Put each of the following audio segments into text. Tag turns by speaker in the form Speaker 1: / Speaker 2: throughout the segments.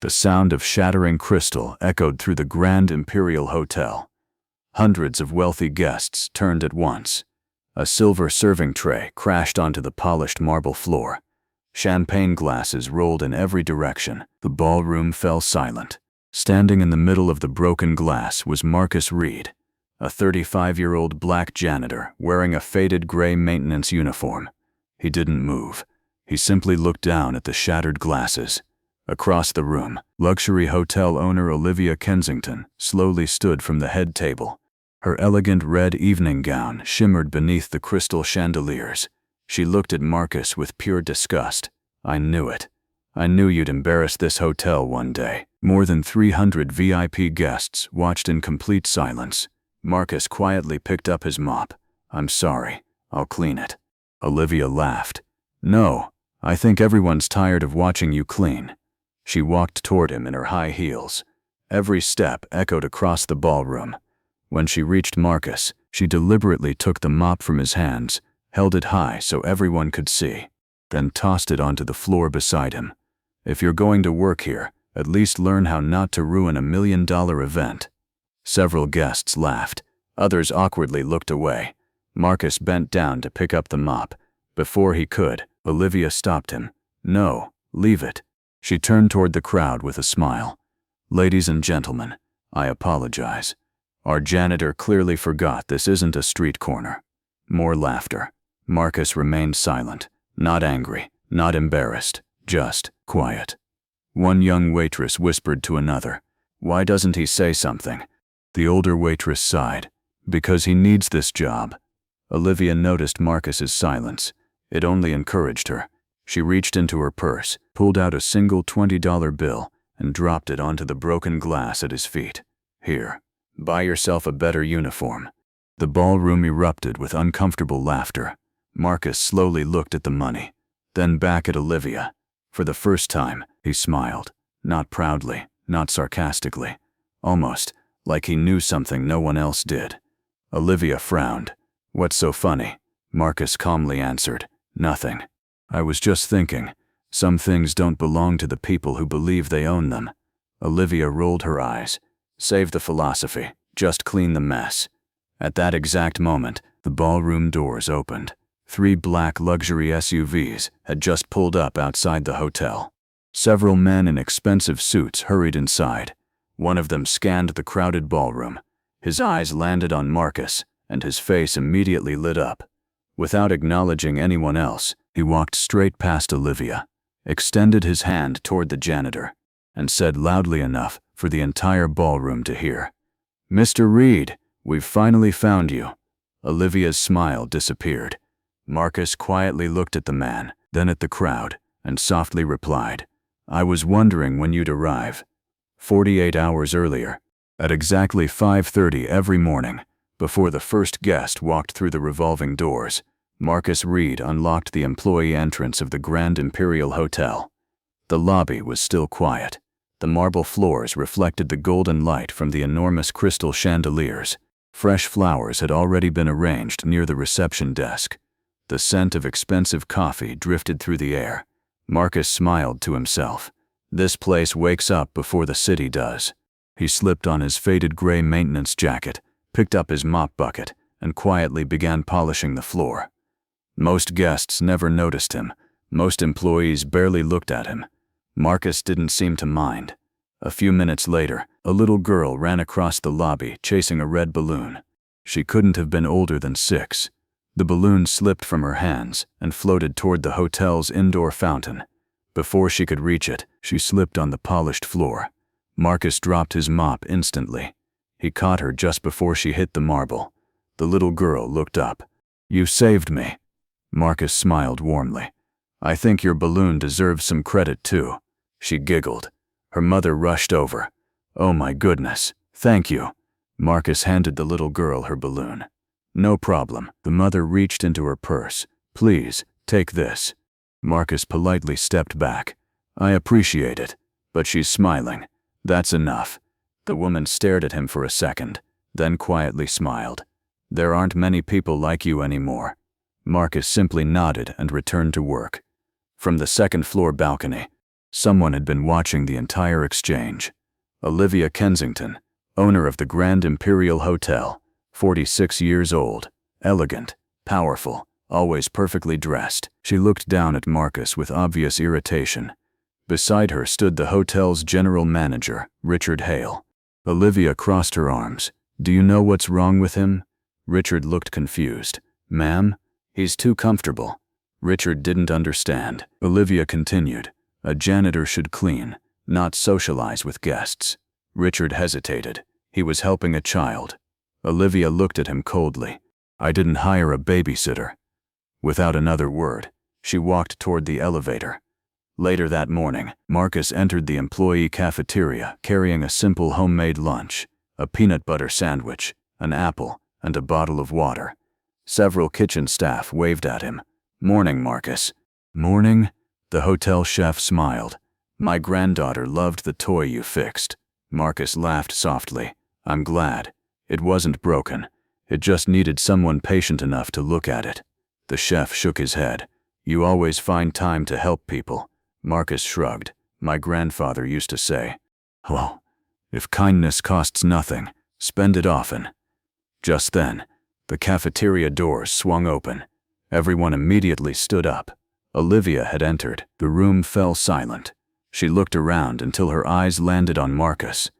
Speaker 1: The sound of shattering crystal echoed through the Grand Imperial Hotel. Hundreds of wealthy guests turned at once. A silver serving tray crashed onto the polished marble floor. Champagne glasses rolled in every direction. The ballroom fell silent. Standing in the middle of the broken glass was Marcus Reed, a 35-year-old black janitor wearing a faded gray maintenance uniform. He didn't move. He simply looked down at the shattered glasses. Across the room, luxury hotel owner Olivia Kensington slowly stood from the head table. Her elegant red evening gown shimmered beneath the crystal chandeliers. She looked at Marcus with pure disgust. "I knew it. I knew you'd embarrass this hotel one day." More than 300 VIP guests watched in complete silence. Marcus quietly picked up his mop. "I'm sorry. I'll clean it." Olivia laughed. "No, I think everyone's tired of watching you clean." She walked toward him in her high heels. Every step echoed across the ballroom. When she reached Marcus, she deliberately took the mop from his hands, held it high so everyone could see, then tossed it onto the floor beside him. "If you're going to work here, at least learn how not to ruin a $1 million event." Several guests laughed. Others awkwardly looked away. Marcus bent down to pick up the mop. Before he could, Olivia stopped him. "No, leave it." She turned toward the crowd with a smile. "Ladies and gentlemen, I apologize. Our janitor clearly forgot this isn't a street corner." More laughter. Marcus remained silent, not angry, not embarrassed, just quiet. One young waitress whispered to another, "Why doesn't he say something?" The older waitress sighed. "Because he needs this job." Olivia noticed Marcus's silence. It only encouraged her. She reached into her purse, pulled out a single $20 bill, and dropped it onto the broken glass at his feet. "Here, buy yourself a better uniform." The ballroom erupted with uncomfortable laughter. Marcus slowly looked at the money, then back at Olivia. For the first time, he smiled, not proudly, not sarcastically, almost like he knew something no one else did. Olivia frowned. "What's so funny?" Marcus calmly answered, "Nothing. I was just thinking, some things don't belong to the people who believe they own them." Olivia rolled her eyes. "Save the philosophy, just clean the mess." At that exact moment, the ballroom doors opened. 3 black luxury SUVs had just pulled up outside the hotel. Several men in expensive suits hurried inside. One of them scanned the crowded ballroom. His eyes landed on Marcus, and his face immediately lit up. Without acknowledging anyone else, he walked straight past Olivia, extended his hand toward the janitor, and said loudly enough for the entire ballroom to hear, "Mr. Reed, we've finally found you." Olivia's smile disappeared. Marcus quietly looked at the man, then at the crowd, and softly replied, "I was wondering when you'd arrive." 48 hours earlier, at exactly 5:30 every morning, before the first guest walked through the revolving doors, Marcus Reed unlocked the employee entrance of the Grand Imperial Hotel. The lobby was still quiet. The marble floors reflected the golden light from the enormous crystal chandeliers. Fresh flowers had already been arranged near the reception desk. The scent of expensive coffee drifted through the air. Marcus smiled to himself. This place wakes up before the city does. He slipped on his faded gray maintenance jacket, picked up his mop bucket, and quietly began polishing the floor. Most guests never noticed him. Most employees barely looked at him. Marcus didn't seem to mind. A few minutes later, a little girl ran across the lobby chasing a red balloon. She couldn't have been older than 6. The balloon slipped from her hands and floated toward the hotel's indoor fountain. Before she could reach it, she slipped on the polished floor. Marcus dropped his mop instantly. He caught her just before she hit the marble. The little girl looked up. "You saved me." Marcus smiled warmly. "I think your balloon deserves some credit too." She giggled. Her mother rushed over. "Oh my goodness, thank you." Marcus handed the little girl her balloon. "No problem." The mother reached into her purse. "Please, take this." Marcus politely stepped back. "I appreciate it, but she's smiling. That's enough." The woman stared at him for a second, then quietly smiled. "There aren't many people like you anymore." Marcus simply nodded and returned to work. From the second-floor balcony, Someone had been watching the entire exchange. Olivia Kensington, owner of the Grand Imperial Hotel, 46 years old, elegant, powerful, always perfectly dressed. She looked down at Marcus with obvious irritation. Beside her stood the hotel's general manager, Richard Hale. Olivia crossed her arms. "Do you know what's wrong with him?" Richard looked confused. "Ma'am, he's too comfortable." Richard didn't understand. Olivia continued. "A janitor should clean, not socialize with guests." Richard hesitated. He was helping a child. Olivia looked at him coldly. "I didn't hire a babysitter." Without another word, she walked toward the elevator. Later that morning, Marcus entered the employee cafeteria carrying a simple homemade lunch, a peanut butter sandwich, an apple, and a bottle of water. Several kitchen staff waved at him. "Morning, Marcus." "Morning?" The hotel chef smiled. "My granddaughter loved the toy you fixed." Marcus laughed softly. "I'm glad. It wasn't broken. It just needed someone patient enough to look at it." The chef shook his head. "You always find time to help people." Marcus shrugged. "My grandfather used to say, well, if kindness costs nothing, spend it often." Just then, the cafeteria doors swung open. Everyone immediately stood up. Olivia had entered. The room fell silent. She looked around until her eyes landed on Marcus.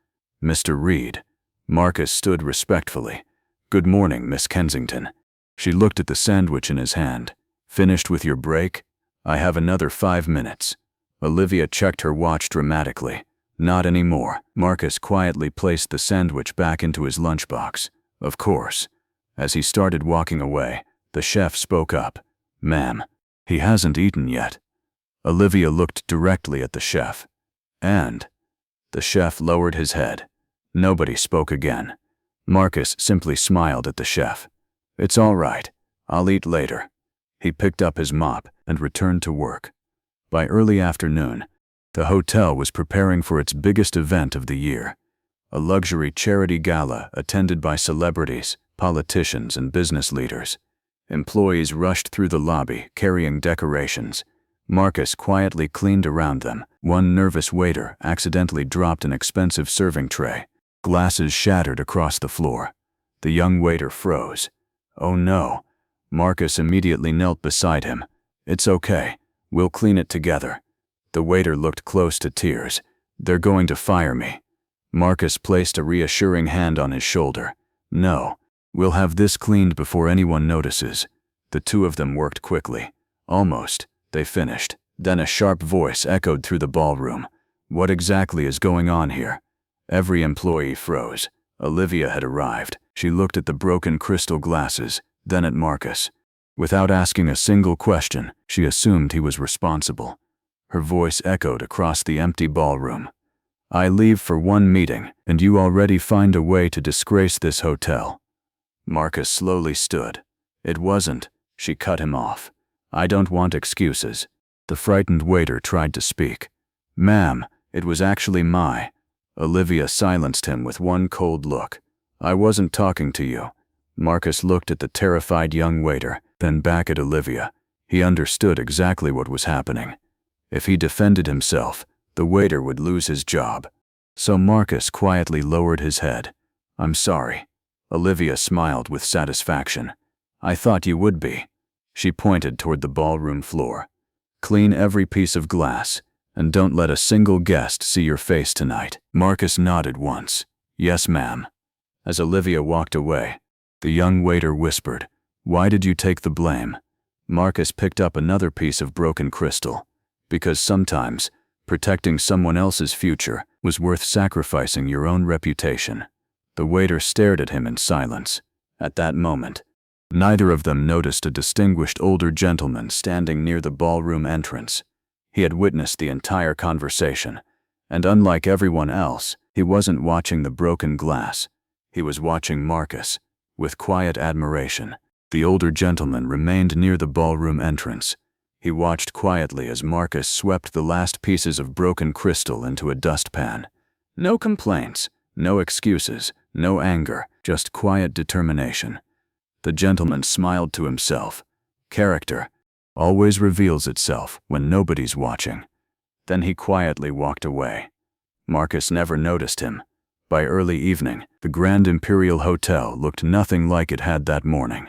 Speaker 1: "Mr. Reed." Marcus stood respectfully. "Good morning, Miss Kensington." She looked at the sandwich in his hand. "Finished with your break? I have another 5 minutes." Olivia checked her watch dramatically. "Not anymore." Marcus quietly placed the sandwich back into his lunchbox. "Of course." As he started walking away, the chef spoke up. "Ma'am, he hasn't eaten yet." Olivia looked directly at the chef. "And?" The chef lowered his head. Nobody spoke again. Marcus simply smiled at the chef. "It's all right. I'll eat later." He picked up his mop and returned to work. By early afternoon, the hotel was preparing for its biggest event of the year, a luxury charity gala attended by celebrities, politicians, and business leaders. Employees rushed through the lobby carrying decorations. Marcus quietly cleaned around them. One nervous waiter accidentally dropped an expensive serving tray. Glasses shattered across the floor. The young waiter froze. "Oh no." Marcus immediately knelt beside him. "It's okay. We'll clean it together." The waiter looked close to tears. "They're going to fire me." Marcus placed a reassuring hand on his shoulder. "No, we'll have this cleaned before anyone notices." The two of them worked quickly. Almost, they finished. Then a sharp voice echoed through the ballroom. "What exactly is going on here?" Every employee froze. Olivia had arrived. She looked at the broken crystal glasses, then at Marcus. Without asking a single question, she assumed he was responsible. Her voice echoed across the empty ballroom. "I leave for one meeting, and you already find a way to disgrace this hotel." Marcus slowly stood. "It wasn't," she cut him off. "I don't want excuses." The frightened waiter tried to speak. "Ma'am, it was actually my..." Olivia silenced him with one cold look. "I wasn't talking to you." Marcus looked at the terrified young waiter, then back at Olivia. He understood exactly what was happening. If he defended himself, the waiter would lose his job. So Marcus quietly lowered his head. "I'm sorry." Olivia smiled with satisfaction. "I thought you would be." She pointed toward the ballroom floor. "Clean every piece of glass, and don't let a single guest see your face tonight." Marcus nodded once. "Yes, ma'am." As Olivia walked away, the young waiter whispered, "Why did you take the blame?" Marcus picked up another piece of broken crystal. "Because sometimes, protecting someone else's future was worth sacrificing your own reputation." The waiter stared at him in silence. At that moment, neither of them noticed a distinguished older gentleman standing near the ballroom entrance. He had witnessed the entire conversation, and unlike everyone else, he wasn't watching the broken glass. He was watching Marcus, with quiet admiration. The older gentleman remained near the ballroom entrance. He watched quietly as Marcus swept the last pieces of broken crystal into a dustpan. No complaints, no excuses, no anger, just quiet determination. The gentleman smiled to himself. Character always reveals itself when nobody's watching. Then he quietly walked away. Marcus never noticed him. By early evening, the Grand Imperial Hotel looked nothing like it had that morning.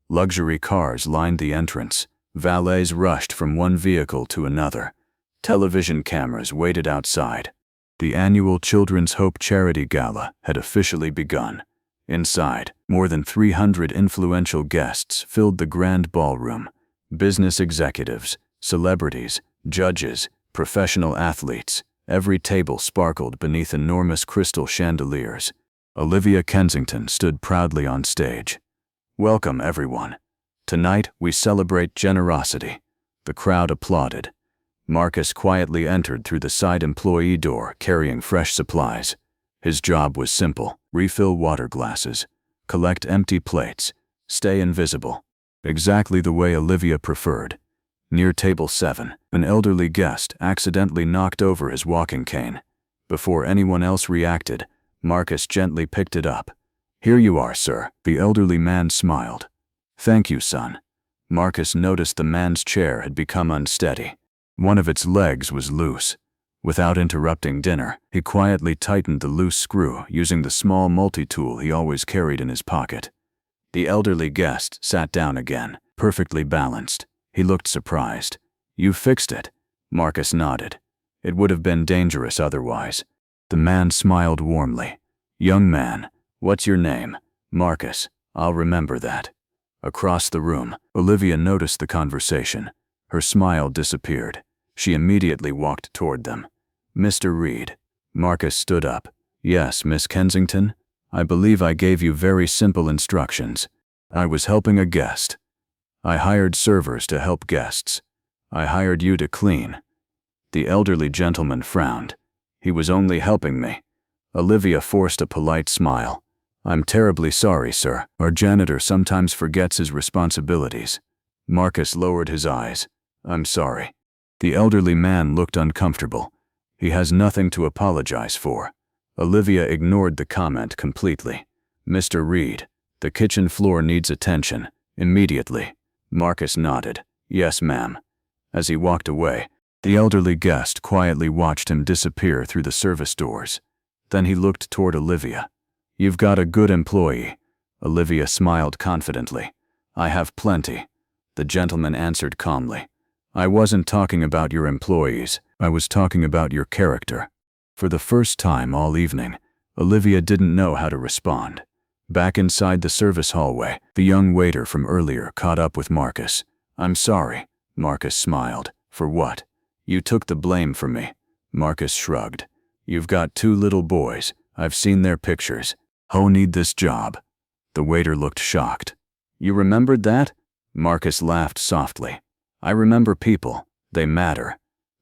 Speaker 1: Luxury cars lined the entrance. Valets rushed from one vehicle to another. Television cameras waited outside. The annual Children's Hope Charity Gala had officially begun. Inside, more than 300 influential guests filled the grand ballroom. Business executives, celebrities, judges, professional athletes. Every table sparkled beneath enormous crystal chandeliers. Olivia Kensington stood proudly on stage. "Welcome, everyone. Tonight, we celebrate generosity." The crowd applauded. Marcus quietly entered through the side employee door carrying fresh supplies. His job was simple: refill water glasses, collect empty plates, stay invisible. Exactly the way Olivia preferred. Near table 7, an elderly guest accidentally knocked over his walking cane. Before anyone else reacted, Marcus gently picked it up. "Here you are, sir." The elderly man smiled. "Thank you, son." Marcus noticed the man's chair had become unsteady. One of its legs was loose. Without interrupting dinner, he quietly tightened the loose screw using the small multi-tool he always carried in his pocket. The elderly guest sat down again, perfectly balanced. He looked surprised. "You fixed it?" Marcus nodded. "It would have been dangerous otherwise." The man smiled warmly. "Young man, what's your name?" "Marcus. I'll remember that." Across the room, Olivia noticed the conversation. Her smile disappeared. She immediately walked toward them. "Mr. Reed." Marcus stood up. "Yes, Miss Kensington? I believe I gave you very simple instructions. I was helping a guest. I hired servers to help guests. I hired you to clean." The elderly gentleman frowned. "He was only helping me." Olivia forced a polite smile. "I'm terribly sorry, sir. Our janitor sometimes forgets his responsibilities." Marcus lowered his eyes. "I'm sorry." The elderly man looked uncomfortable. "He has nothing to apologize for." Olivia ignored the comment completely. "Mr. Reed, the kitchen floor needs attention, immediately." Marcus nodded. "Yes, ma'am." As he walked away, the elderly guest quietly watched him disappear through the service doors. Then he looked toward Olivia. "You've got a good employee." Olivia smiled confidently. "I have plenty." The gentleman answered calmly. "I wasn't talking about your employees. I was talking about your character." For the first time all evening, Olivia didn't know how to respond. Back inside the service hallway, the young waiter from earlier caught up with Marcus. "I'm sorry." Marcus smiled. "For what?" "You took the blame for me." Marcus shrugged. "You've got 2 little boys. I've seen their pictures. Who need this job?" The waiter looked shocked. "You remembered that?" Marcus laughed softly. "I remember people. They matter."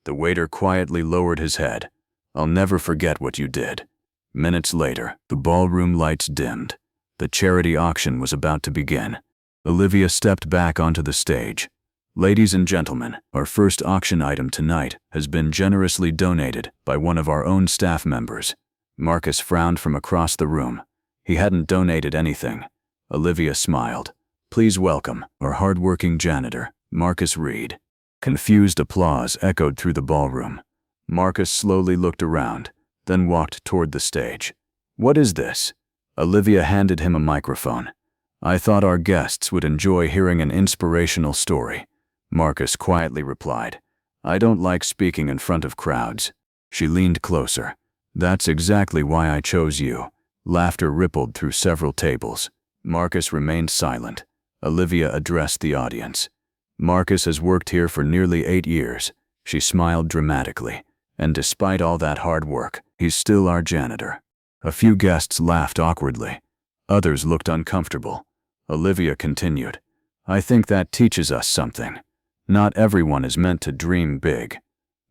Speaker 1: The waiter quietly lowered his head. "I'll never forget what you did." Minutes later, the ballroom lights dimmed. The charity auction was about to begin. Olivia stepped back onto the stage. "Ladies and gentlemen, our first auction item tonight has been generously donated by one of our own staff members." Marcus frowned from across the room. He hadn't donated anything. Olivia smiled. "Please welcome our hardworking janitor, Marcus Reed." Confused applause echoed through the ballroom. Marcus slowly looked around, then walked toward the stage. "What is this?" Olivia handed him a microphone. "I thought our guests would enjoy hearing an inspirational story." Marcus quietly replied, "I don't like speaking in front of crowds." She leaned closer. "That's exactly why I chose you." Laughter rippled through several tables. Marcus remained silent. Olivia addressed the audience. "Marcus has worked here for nearly 8 years." She smiled dramatically. "And despite all that hard work, he's still our janitor." A few guests laughed awkwardly. Others looked uncomfortable. Olivia continued, "I think that teaches us something. Not everyone is meant to dream big."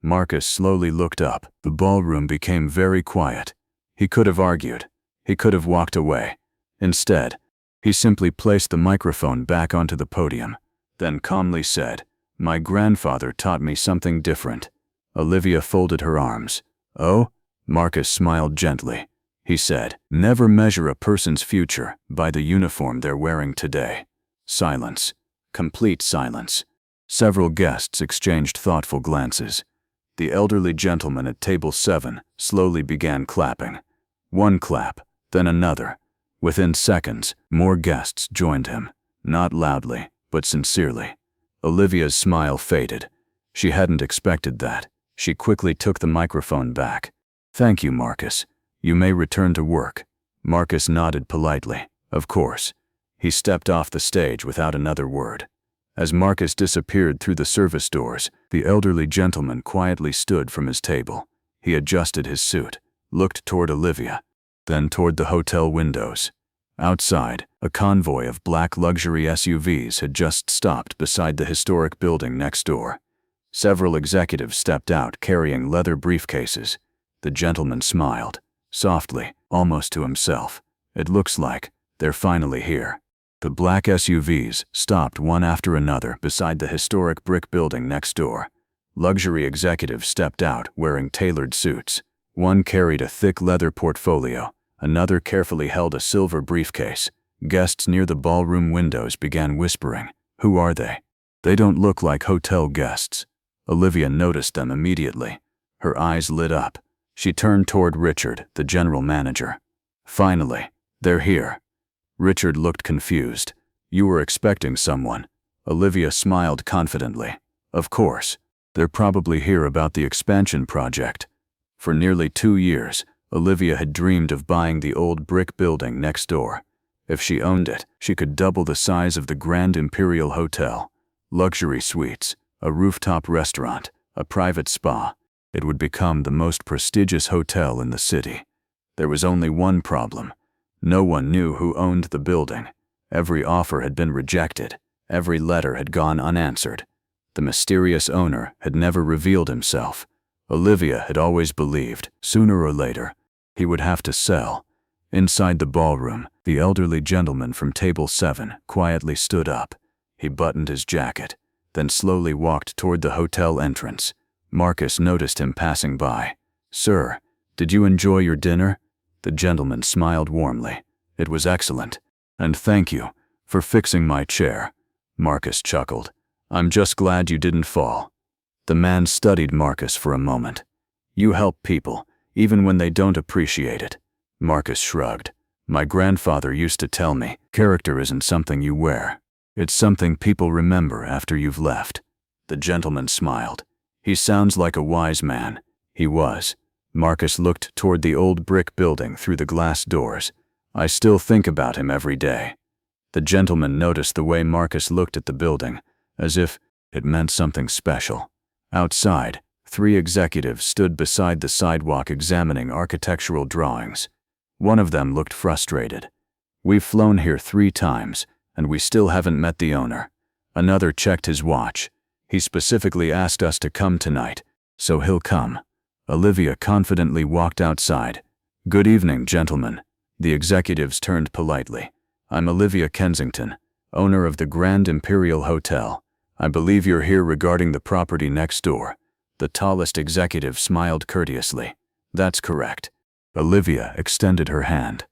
Speaker 1: Marcus slowly looked up. The ballroom became very quiet. He could have argued. He could have walked away. Instead, he simply placed the microphone back onto the podium, then calmly said, "My grandfather taught me something different." Olivia folded her arms. "Oh?" Marcus smiled gently. He said, "Never measure a person's future by the uniform they're wearing today." Silence. Complete silence. Several guests exchanged thoughtful glances. The elderly gentleman at table 7 slowly began clapping. One clap, then another. Within seconds, more guests joined him, not loudly, but sincerely. Olivia's smile faded. She hadn't expected that. She quickly took the microphone back. "Thank you, Marcus. You may return to work." Marcus nodded politely. "Of course." He stepped off the stage without another word. As Marcus disappeared through the service doors, the elderly gentleman quietly stood from his table. He adjusted his suit, looked toward Olivia, then toward the hotel windows. Outside, a convoy of black luxury SUVs had just stopped beside the historic building next door. Several executives stepped out carrying leather briefcases. The gentleman smiled, softly, almost to himself. "It looks like they're finally here." The black SUVs stopped one after another beside the historic brick building next door. Luxury executives stepped out wearing tailored suits. One carried a thick leather portfolio, another carefully held a silver briefcase. Guests near the ballroom windows began whispering, "Who are they? They don't look like hotel guests." Olivia noticed them immediately. Her eyes lit up. She turned toward Richard, the general manager. "Finally, they're here." Richard looked confused. "You were expecting someone." Olivia smiled confidently. "Of course. They're probably here about the expansion project." For nearly 2 years, Olivia had dreamed of buying the old brick building next door. If she owned it, she could double the size of the Grand Imperial Hotel. Luxury suites, a rooftop restaurant, a private spa. It would become the most prestigious hotel in the city. There was only one problem. No one knew who owned the building. Every offer had been rejected. Every letter had gone unanswered. The mysterious owner had never revealed himself. Olivia had always believed, sooner or later, he would have to sell. Inside the ballroom, the elderly gentleman from table 7 quietly stood up. He buttoned his jacket, then slowly walked toward the hotel entrance. Marcus noticed him passing by. "Sir, did you enjoy your dinner?" The gentleman smiled warmly. "It was excellent. And thank you for fixing my chair." Marcus chuckled. "I'm just glad you didn't fall." The man studied Marcus for a moment. "You help people, even when they don't appreciate it." Marcus shrugged. "My grandfather used to tell me, character isn't something you wear. It's something people remember after you've left." The gentleman smiled. "He sounds like a wise man." He was. Marcus looked toward the old brick building through the glass doors. "I still think about him every day." The gentleman noticed the way Marcus looked at the building, as if it meant something special. Outside, 3 executives stood beside the sidewalk examining architectural drawings. One of them looked frustrated. "We've flown here 3 times, and we still haven't met the owner." Another checked his watch. "He specifically asked us to come tonight, so he'll come." Olivia confidently walked outside. "Good evening, gentlemen." The executives turned politely. "I'm Olivia Kensington, owner of the Grand Imperial Hotel. I believe you're here regarding the property next door." The tallest executive smiled courteously. "That's correct." Olivia extended her hand.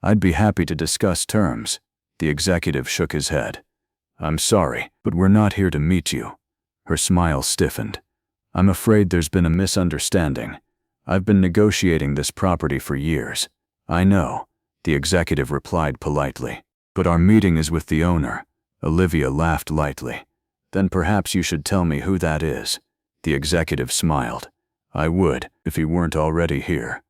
Speaker 1: "I'd be happy to discuss terms." The executive shook his head. "I'm sorry, but we're not here to meet you." Her smile stiffened. "I'm afraid there's been a misunderstanding. I've been negotiating this property for years." "I know," the executive replied politely. "But our meeting is with the owner." Olivia laughed lightly. "Then perhaps you should tell me who that is." The executive smiled. "I would, if he weren't already here."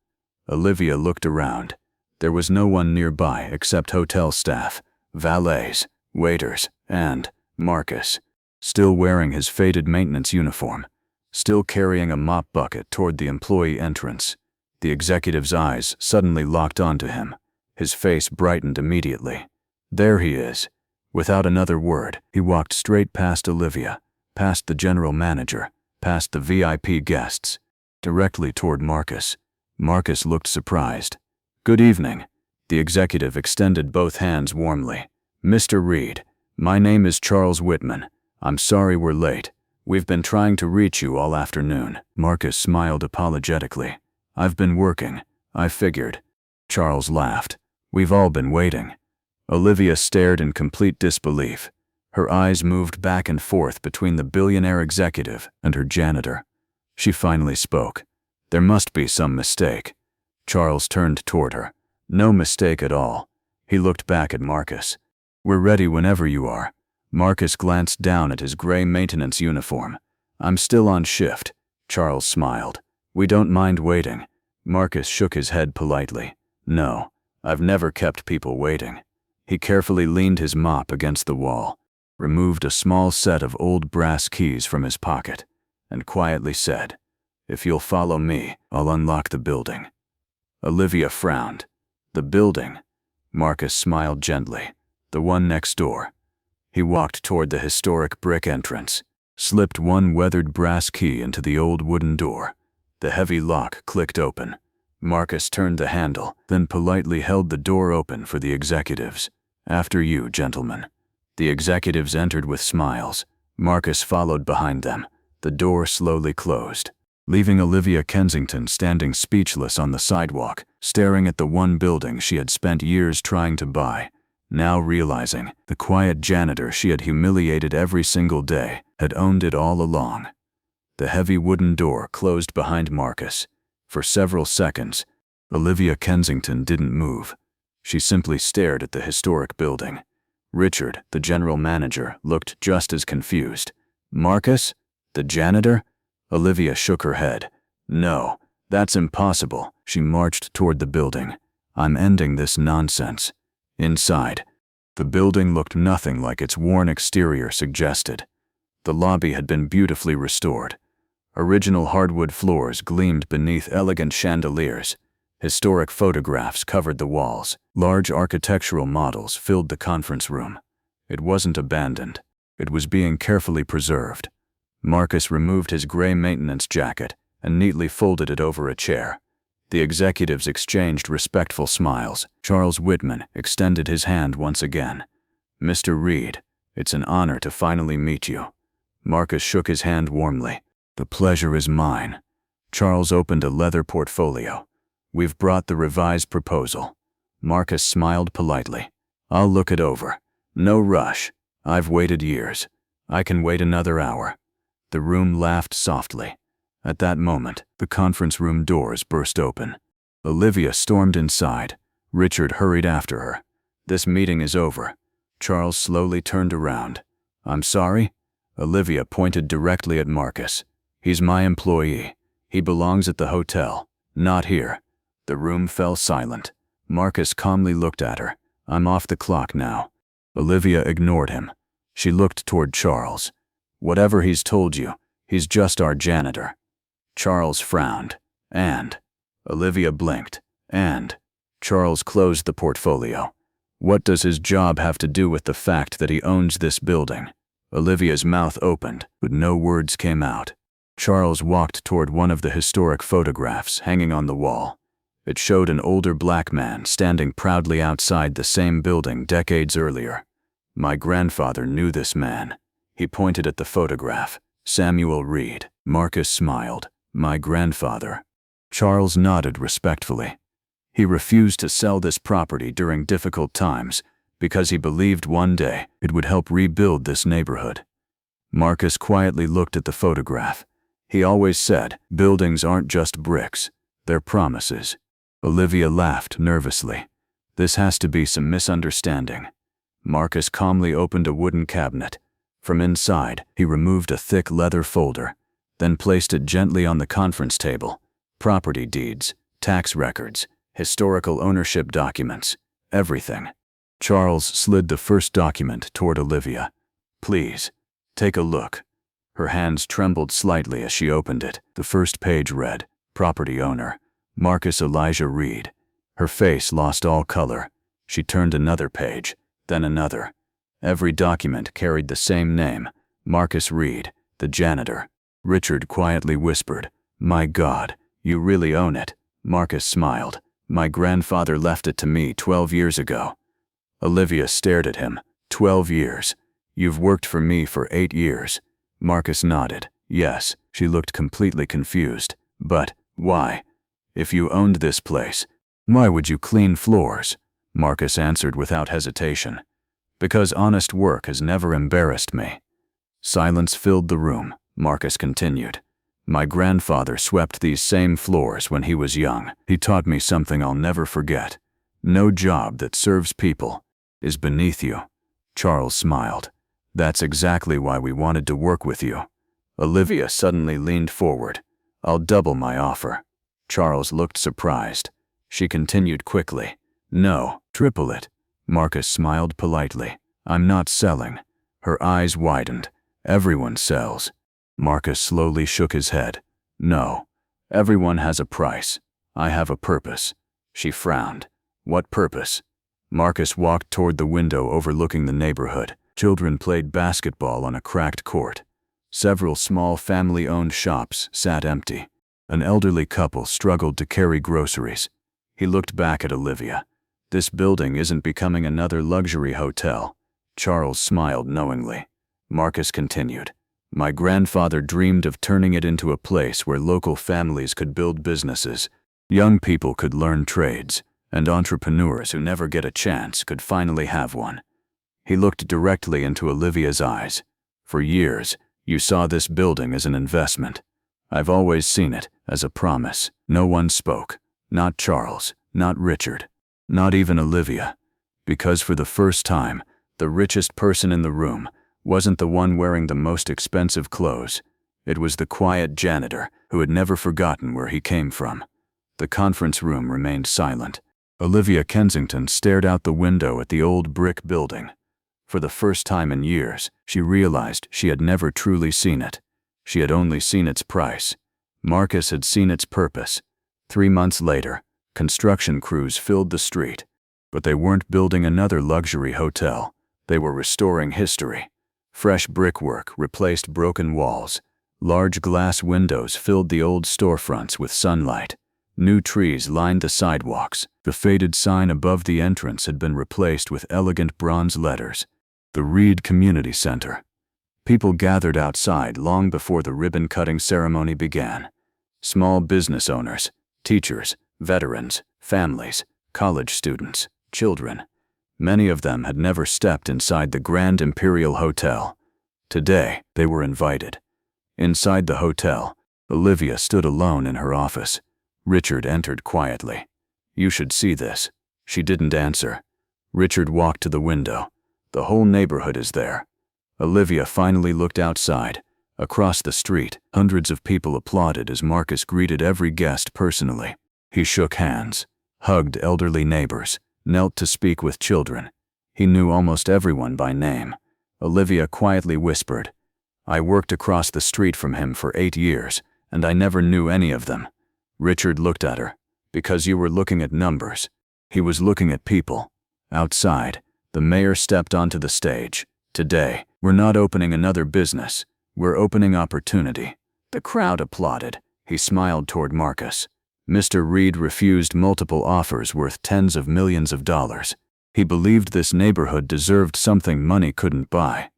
Speaker 1: Olivia looked around. There was no one nearby except hotel staff, valets, waiters, and Marcus, still wearing his faded maintenance uniform, still carrying a mop bucket toward the employee entrance. The executive's eyes suddenly locked onto him. His face brightened immediately. "There he is." Without another word, he walked straight past Olivia, past the general manager, past the VIP guests, directly toward Marcus. Marcus looked surprised. "Good evening." The executive extended both hands warmly. "Mr. Reed, my name is Charles Whitman. I'm sorry we're late. We've been trying to reach you all afternoon." Marcus smiled apologetically. "I've been working. I figured." Charles laughed. "We've all been waiting." Olivia stared in complete disbelief. Her eyes moved back and forth between the billionaire executive and her janitor. She finally spoke. There must be some mistake. Charles turned toward her. No mistake at all. He looked back at Marcus. We're ready whenever you are. Marcus glanced down at his gray maintenance uniform. I'm still on shift. Charles smiled. We don't mind waiting. Marcus shook his head politely. No, I've never kept people waiting. He carefully leaned his mop against the wall, removed a small set of old brass keys from his pocket, and quietly said, If you'll follow me, I'll unlock the building. Olivia frowned. The building? Marcus smiled gently. The one next door. He walked toward the historic brick entrance, slipped one weathered brass key into the old wooden door. The heavy lock clicked open. Marcus turned the handle, then politely held the door open for the executives. After you, gentlemen. The executives entered with smiles. Marcus followed behind them. The door slowly closed, leaving Olivia Kensington standing speechless on the sidewalk, staring at the one building she had spent years trying to buy. Now realizing the quiet janitor she had humiliated every single day had owned it all along. The heavy wooden door closed behind Marcus. For several seconds, Olivia Kensington didn't move. She simply stared at the historic building. Richard, the general manager, looked just as confused. Marcus? The janitor? Olivia shook her head. No, that's impossible. She marched toward the building. I'm ending this nonsense. Inside, the building looked nothing like its worn exterior suggested. The lobby had been beautifully restored. Original hardwood floors gleamed beneath elegant chandeliers. Historic photographs covered the walls. Large architectural models filled the conference room. It wasn't abandoned. It was being carefully preserved. Marcus removed his gray maintenance jacket and neatly folded it over a chair. The executives exchanged respectful smiles. Charles Whitman extended his hand once again. Mr. Reed, it's an honor to finally meet you. Marcus shook his hand warmly. The pleasure is mine. Charles opened a leather portfolio. We've brought the revised proposal. Marcus smiled politely. I'll look it over. No rush. I've waited years. I can wait another hour. The room laughed softly. At that moment, the conference room doors burst open. Olivia stormed inside. Richard hurried after her. This meeting is over. Charles slowly turned around. I'm sorry? Olivia pointed directly at Marcus. He's my employee. He belongs at the hotel, not here. The room fell silent. Marcus calmly looked at her. I'm off the clock now. Olivia ignored him. She looked toward Charles. Whatever he's told you, he's just our janitor. Charles frowned. And? Olivia blinked. And? Charles closed the portfolio. What does his job have to do with the fact that he owns this building? Olivia's mouth opened, but no words came out. Charles walked toward one of the historic photographs hanging on the wall. It showed an older black man standing proudly outside the same building decades earlier. My grandfather knew this man. He pointed at the photograph. Samuel Reed. Marcus smiled. My grandfather. Charles nodded respectfully. He refused to sell this property during difficult times because he believed one day it would help rebuild this neighborhood. Marcus quietly looked at the photograph. He always said, buildings aren't just bricks, they're promises. Olivia laughed nervously. This has to be some misunderstanding. Marcus calmly opened a wooden cabinet. From inside, he removed a thick leather folder, then placed it gently on the conference table. Property deeds, tax records, historical ownership documents, everything. Charles slid the first document toward Olivia. Please, take a look. Her hands trembled slightly as she opened it. The first page read, Property owner, Marcus Elijah Reed. Her face lost all color. She turned another page, then another. Every document carried the same name, Marcus Reed, the janitor. Richard quietly whispered, My God, you really own it. Marcus smiled. My grandfather left it to me 12 years ago. Olivia stared at him. 12 years. You've worked for me for 8 years. Marcus nodded. Yes. She looked completely confused. But, why? If you owned this place, why would you clean floors? Marcus answered without hesitation. Because honest work has never embarrassed me. Silence filled the room. Marcus continued. My grandfather swept these same floors when he was young. He taught me something I'll never forget. No job that serves people is beneath you. Charles smiled. That's exactly why we wanted to work with you. Olivia suddenly leaned forward. I'll double my offer. Charles looked surprised. She continued quickly. No, triple it. Marcus smiled politely. I'm not selling. Her eyes widened. Everyone sells. Marcus slowly shook his head. No. Everyone has a price. I have a purpose. She frowned. What purpose? Marcus walked toward the window overlooking the neighborhood. Children played basketball on a cracked court. Several small family-owned shops sat empty. An elderly couple struggled to carry groceries. He looked back at Olivia. This building isn't becoming another luxury hotel. Charles smiled knowingly. Marcus continued. My grandfather dreamed of turning it into a place where local families could build businesses, young people could learn trades, and entrepreneurs who never get a chance could finally have one. He looked directly into Olivia's eyes. For years, you saw this building as an investment. I've always seen it as a promise. No one spoke. Not Charles, not Richard, not even Olivia. Because for the first time, the richest person in the room wasn't the one wearing the most expensive clothes. It was the quiet janitor who had never forgotten where he came from. The conference room remained silent. Olivia Kensington stared out the window at the old brick building. For the first time in years, she realized she had never truly seen it. She had only seen its price. Marcus had seen its purpose. 3 months later, construction crews filled the street. But they weren't building another luxury hotel. They were restoring history. Fresh brickwork replaced broken walls. Large glass windows filled the old storefronts with sunlight. New trees lined the sidewalks. The faded sign above the entrance had been replaced with elegant bronze letters. The Reed Community Center. People gathered outside long before the ribbon-cutting ceremony began. Small business owners, teachers, veterans, families, college students, children. Many of them had never stepped inside the Grand Imperial Hotel. Today, they were invited. Inside the hotel, Olivia stood alone in her office. Richard entered quietly. You should see this. She didn't answer. Richard walked to the window. The whole neighborhood is there. Olivia finally looked outside. Across the street, hundreds of people applauded as Marcus greeted every guest personally. He shook hands, hugged elderly neighbors, knelt to speak with children. He knew almost everyone by name. Olivia quietly whispered, I worked across the street from him for 8 years, and I never knew any of them. Richard looked at her. Because you were looking at numbers. He was looking at people. Outside, the mayor stepped onto the stage. Today, we're not opening another business. We're opening opportunity. The crowd applauded. He smiled toward Marcus. Mr. Reed refused multiple offers worth tens of millions of dollars. He believed this neighborhood deserved something money couldn't buy.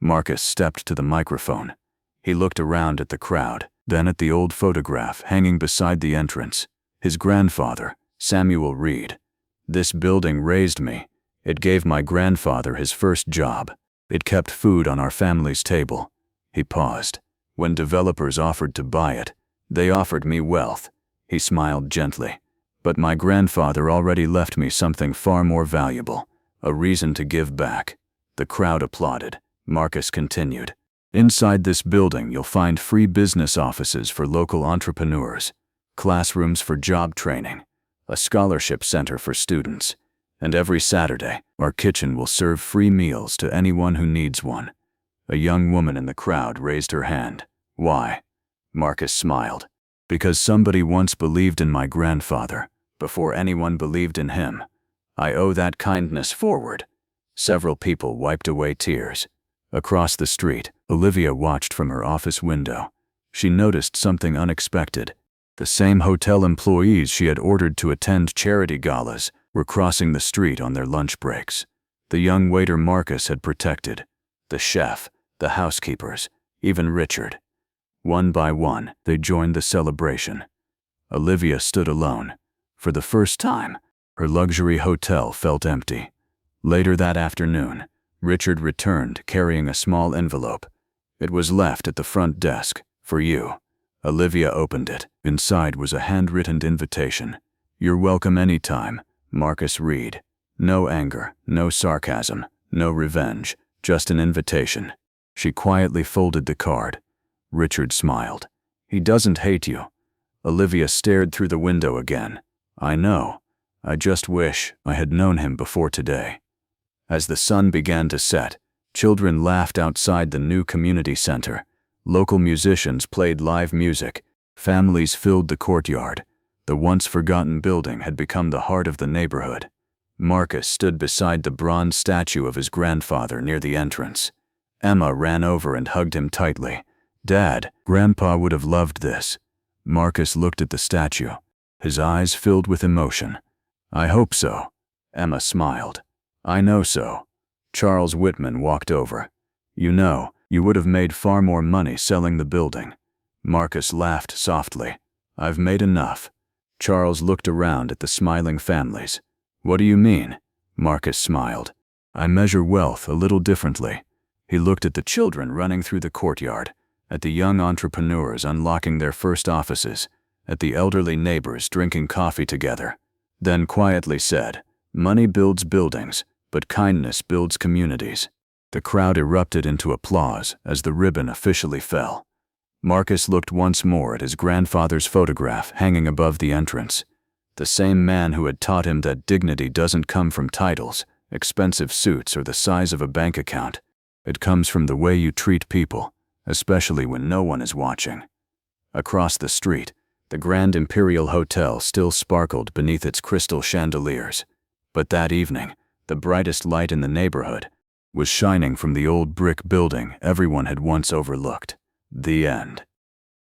Speaker 1: Marcus stepped to the microphone. He looked around at the crowd, then at the old photograph hanging beside the entrance. His grandfather, Samuel Reed. This building raised me. It gave my grandfather his first job. It kept food on our family's table. He paused. When developers offered to buy it, they offered me wealth. He smiled gently. But my grandfather already left me something far more valuable, a reason to give back. The crowd applauded. Marcus continued. Inside this building, you'll find free business offices for local entrepreneurs, classrooms for job training, a scholarship center for students, and every Saturday, our kitchen will serve free meals to anyone who needs one. A young woman in the crowd raised her hand. Why? Marcus smiled. Because somebody once believed in my grandfather, before anyone believed in him. I owe that kindness forward. Several people wiped away tears. Across the street, Olivia watched from her office window. She noticed something unexpected. The same hotel employees she had ordered to attend charity galas were crossing the street on their lunch breaks. The young waiter Marcus had protected. The chef, the housekeepers, even Richard. One by one, they joined the celebration. Olivia stood alone. For the first time, her luxury hotel felt empty. Later that afternoon, Richard returned carrying a small envelope. It was left at the front desk, for you. Olivia opened it. Inside was a handwritten invitation. "You're welcome anytime, Marcus Reed." No anger, no sarcasm, no revenge, just an invitation. She quietly folded the card. Richard smiled. "He doesn't hate you." Olivia stared through the window again. "I know. I just wish I had known him before today." As the sun began to set, children laughed outside the new community center. Local musicians played live music. Families filled the courtyard. The once forgotten building had become the heart of the neighborhood. Marcus stood beside the bronze statue of his grandfather near the entrance. Emma ran over and hugged him tightly. "Dad, Grandpa would have loved this." Marcus looked at the statue. His eyes filled with emotion. "I hope so." Emma smiled. "I know so." Charles Whitman walked over. "You know, you would have made far more money selling the building." Marcus laughed softly. "I've made enough." Charles looked around at the smiling families. "What do you mean?" Marcus smiled. "I measure wealth a little differently." He looked at the children running through the courtyard, at the young entrepreneurs unlocking their first offices, at the elderly neighbors drinking coffee together, then quietly said, "Money builds buildings, but kindness builds communities." The crowd erupted into applause as the ribbon officially fell. Marcus looked once more at his grandfather's photograph hanging above the entrance. The same man who had taught him that dignity doesn't come from titles, expensive suits, or the size of a bank account. It comes from the way you treat people, especially when no one is watching. Across the street, the Grand Imperial Hotel still sparkled beneath its crystal chandeliers. But that evening, the brightest light in the neighborhood was shining from the old brick building everyone had once overlooked. The end.